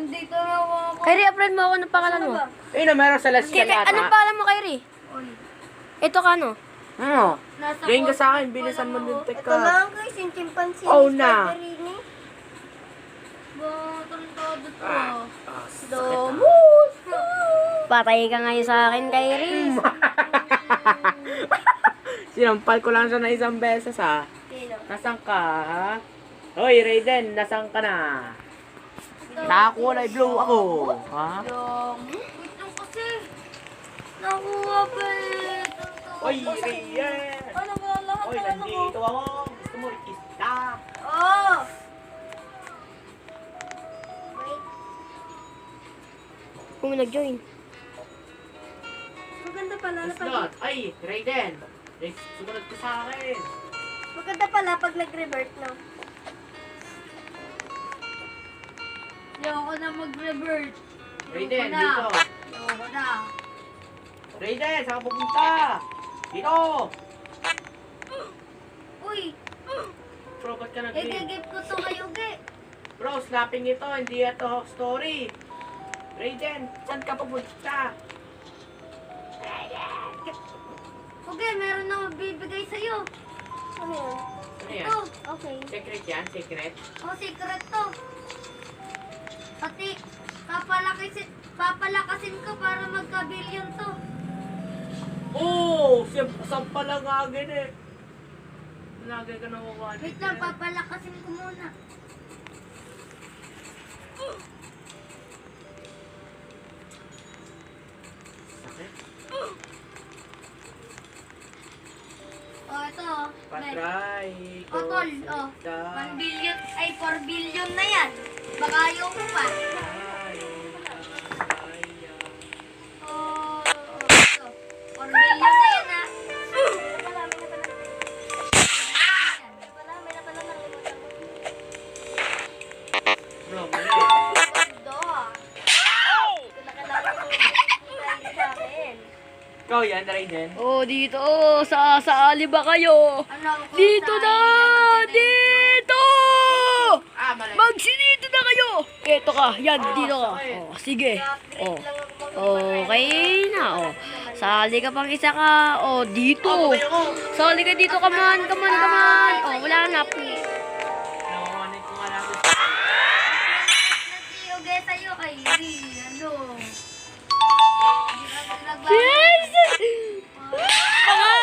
Nandito na ako. Kyrie, friend mo ako ng pangalan mo. Eh, na meron sa Celestial yata. Anong pangalan mo, Kyrie? Ito ka, no? Ano? Gain ka sa akin, bilisan mo din, Ito teka. lang guys, yung chimpanzee. Oh, na. Tarantado to. Domus! Patay ka ngayon sa akin, Kyrie. Sinampal ko lang siya na isang beses, ha? Nasaan ka, ha? Hoy, Raiden, nasaan ka na? Nakakulay blue ako, ha? Wait lang kasi. Nakuha pa eh. Hoy, Raiden! Ano ba lahat Hoy, na ano ko? nandito ako. Gusto mo ikista? Oh! Wait. Kung nag-join. Maganda pala na pag... Slot. Ay, Raiden. Sumunod ka sa akin. Maganda pala pag nag-revert, no? Ayoko na mag-revert. Raiden, dito. Ayoko na. Raiden, saan ka pupunta? Dito! Uy! Bro, ba't ka nag-game? I-give ko to kayo, ge. Bro, slapping ito, hindi ito story. Raiden, saan ka pupunta? Okay, meron na magbibigay sa'yo. Ano yun? Ano yan? Ito. Okay. Secret yan? Secret? Oh, secret to. Pati, papalakasin ko para magka-billion to. Oh! Saan pala nga agad eh? Nagay ka na mawali. Wait lang, papalakasin ko muna. Sakit? Oh, ito. Oh. Patry ko. Oh, tol. Oh. 1 billion, ay 4 billion na yan. Baka ayaw mo pa. Oh, ito. 4 billion na yan, ha. Bro, mali. Ikaw yan, Raiden. Oh, dito. Oh, saali ba kayo? Dito na! Dito! Ah, mali. Magsinito na kayo! Eto ka, yan, dito ka. Oh, sige. Oh. Okay na, oh. Sali ka pang isa ka. Oh, dito. Sali ka dito, come on, come on, come on. Oh, wala na. Nakuhanin ko nga lang. Nag-iugay sa'yo kay ano? Yes! Mga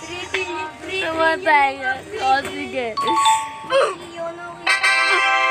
3 billion. Namatay. Oh, sige.